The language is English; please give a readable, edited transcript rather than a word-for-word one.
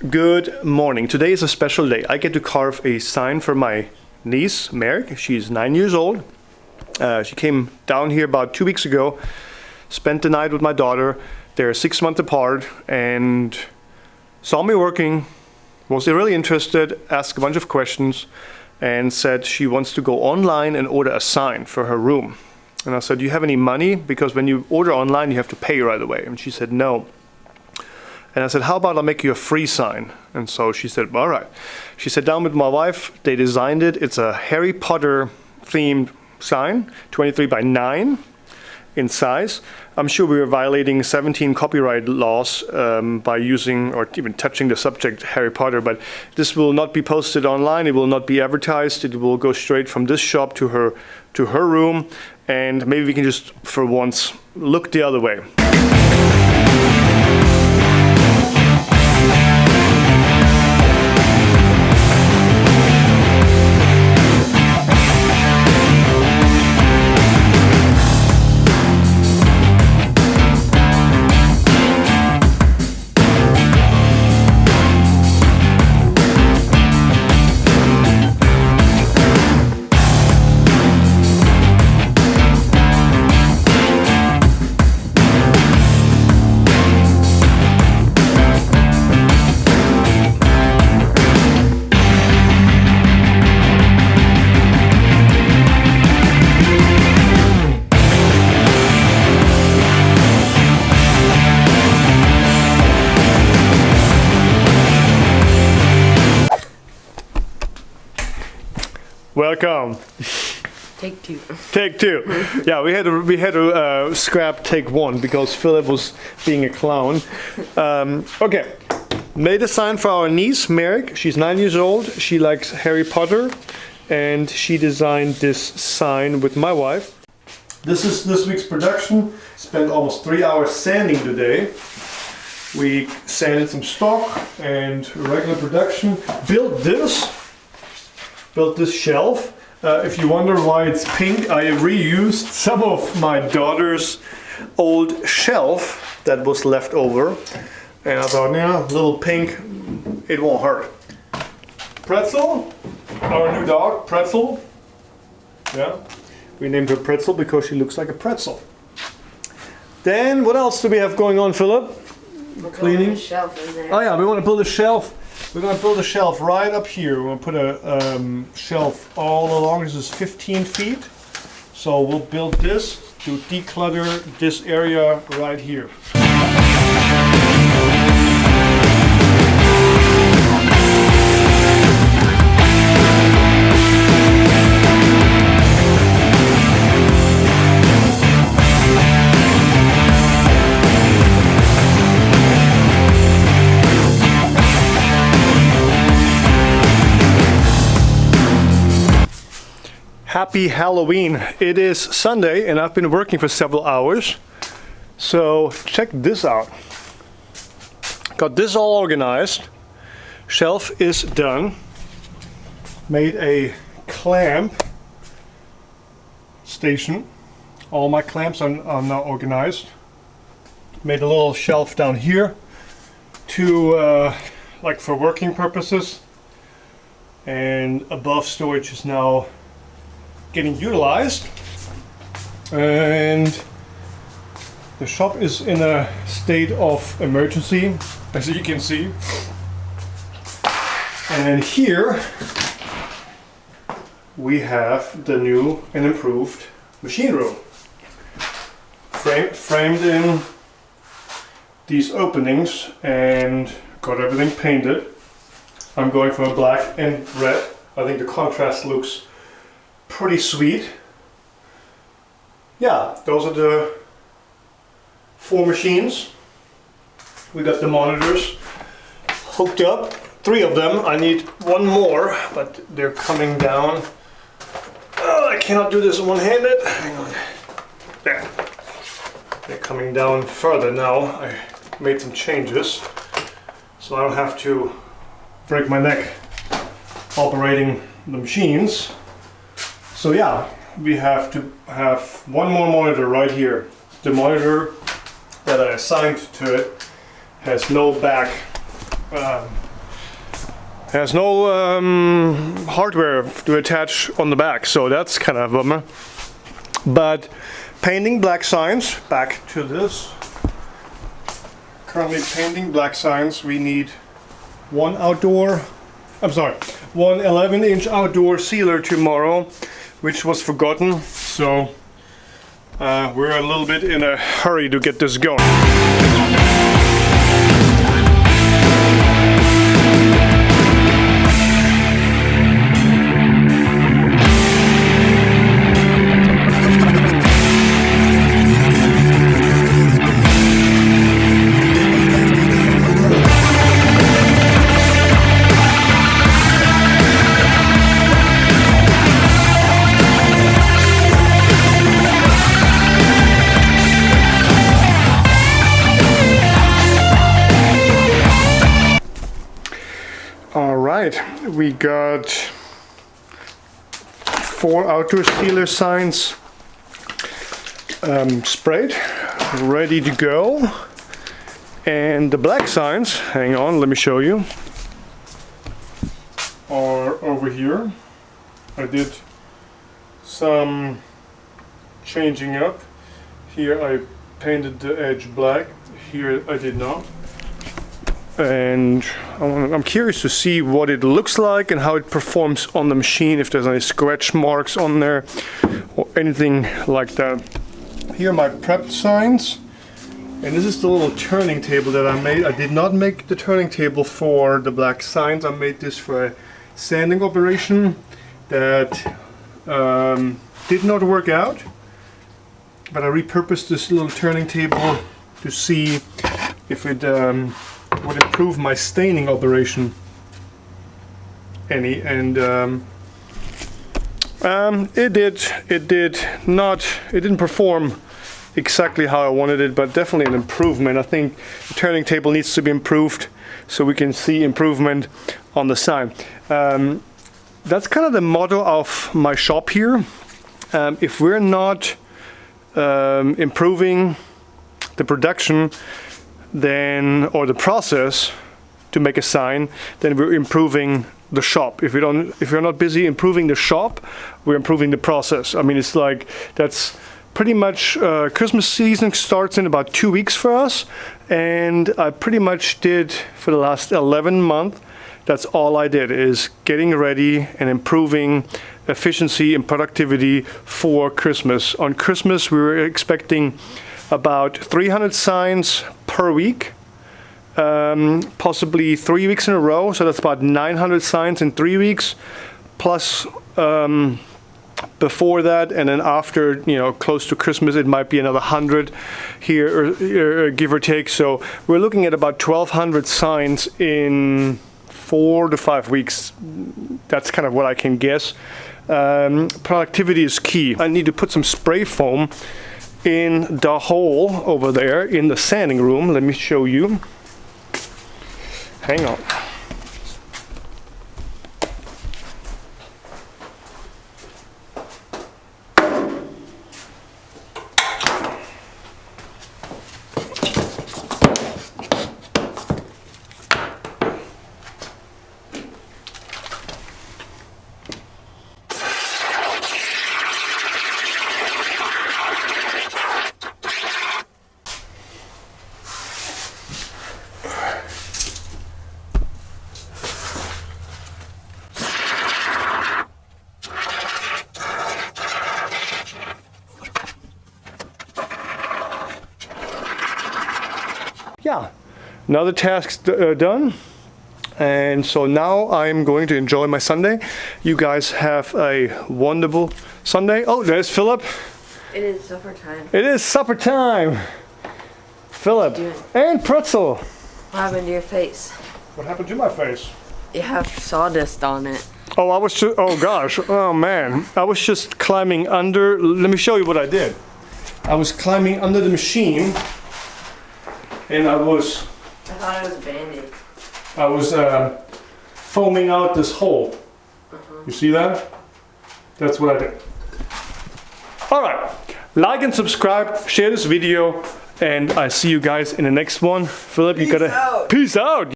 Good morning. Today is a special day. I get to carve a sign for my niece, Marek. She's 9 years old. She came down here about 2 weeks ago, spent the night with my daughter. They're 6 months apart and saw me working, was really interested, asked a bunch of questions, and said she wants to go online and order a sign for her room. And I said, do you have any money? Because when you order online, you have to pay right away. And she said, no. And I said, how about I make you a free sign? And so she said, all right. She sat down with my wife. They designed it. It's a Harry Potter themed sign, 23 by 9 in size. I'm sure we were violating 17 copyright laws by using or even touching the subject Harry Potter, but this will not be posted online. It will not be advertised. It will go straight from this shop to her room. And maybe we can just, for once, look the other way. Welcome. Take two. Take two. Yeah, we had to scrap take one because Philip was being a clown. Okay, made a sign for our niece Marek. She's 9 years old. She likes Harry Potter, and she designed this sign with my wife. This is this week's production. Spent almost 3 hours sanding today. We sanded some stock and regular production. Built this shelf. If you wonder why it's pink, I reused some of my daughter's old shelf that was left over. And I thought, yeah, little pink, it won't hurt. Pretzel, our new dog, Pretzel. Yeah, we named her Pretzel because she looks like a pretzel. Then, what else do we have going on, Philip? We're Cleaning. a shelf in there. Oh yeah, we want to build a shelf. We're going to build a shelf right up here. We're going to put a shelf all along. This is 15 feet. So we'll build this to declutter this area right here. Happy Halloween. It is Sunday and I've been working for several hours. So check this out. Got this all organized. Shelf is done. Made a clamp station. All my clamps are now organized. Made a little shelf down here to like for working purposes. And above storage is now getting utilized, and the shop is in a state of emergency, as you can see. And here we have the new and improved machine room, framed in these openings, and got everything painted. I'm going for a black and red. I think the contrast looks pretty sweet. Yeah, those are the 4 machines. We got the monitors hooked up, 3 of them. I need 1 more, but they're coming down. Oh, I cannot do this one-handed. Hang on. There. They're coming down further now. I made some changes, so I don't have to break my neck operating the machines. So yeah, we have to have 1 more monitor right here. The monitor that I assigned to it has no back Has no hardware to attach on the back, so that's kind of a bummer. But painting black signs, back to this. Currently painting black signs, we need one 11-inch outdoor sealer tomorrow, which was forgotten, so we're a little bit in a hurry to get this going. We got 4 outdoor sealer signs sprayed, ready to go. And the black signs, hang on, let me show you, are over here. I did some changing up. Here I painted the edge black, here I did not. And I'm curious to see what it looks like and how it performs on the machine, if there's any scratch marks on there or anything like that. Here are my prepped signs, and this is the little turning table that I made. I did not make the turning table for the black signs. I made this for a sanding operation that did not work out, but I repurposed this little turning table to see if it would improve my staining operation any, and it didn't perform exactly how I wanted it, but definitely an improvement. I think the turning table needs to be improved so we can see improvement on the sign. That's kind of the motto of my shop here. If we're not improving the production, then, or the process to make a sign, then we're improving the shop. If you're not busy improving the shop, we're improving the process. I mean, it's like, that's pretty much, Christmas season starts in about 2 weeks for us, and I pretty much did for the last 11 months, that's all I did, is getting ready and improving efficiency and productivity for Christmas. On Christmas, we were expecting about 300 signs per week, possibly 3 weeks in a row, so that's about 900 signs in 3 weeks, plus before that, and then after, close to Christmas, it might be another 100 here, or give or take. So we're looking at about 1,200 signs in 4 to 5 weeks. That's kind of what I can guess. Productivity is key. I need to put some spray foam in the hole over there in the sanding room. Let me show you. Hang on. Yeah, another task done, and so now I'm going to enjoy my Sunday. You guys have a wonderful Sunday. Oh, there's Philip. It is supper time. It is supper time. Philip and Pretzel. What happened to your face? What happened to my face? You have sawdust on it. Oh, oh gosh, oh man. I was just climbing under, let me show you what I did. I was climbing under the machine, and I thought it was a Band-Aid. I was foaming out this hole. You see that? That's what I did. All right, like and subscribe, share this video, and I see you guys in the next one. Philip, you gotta peace out.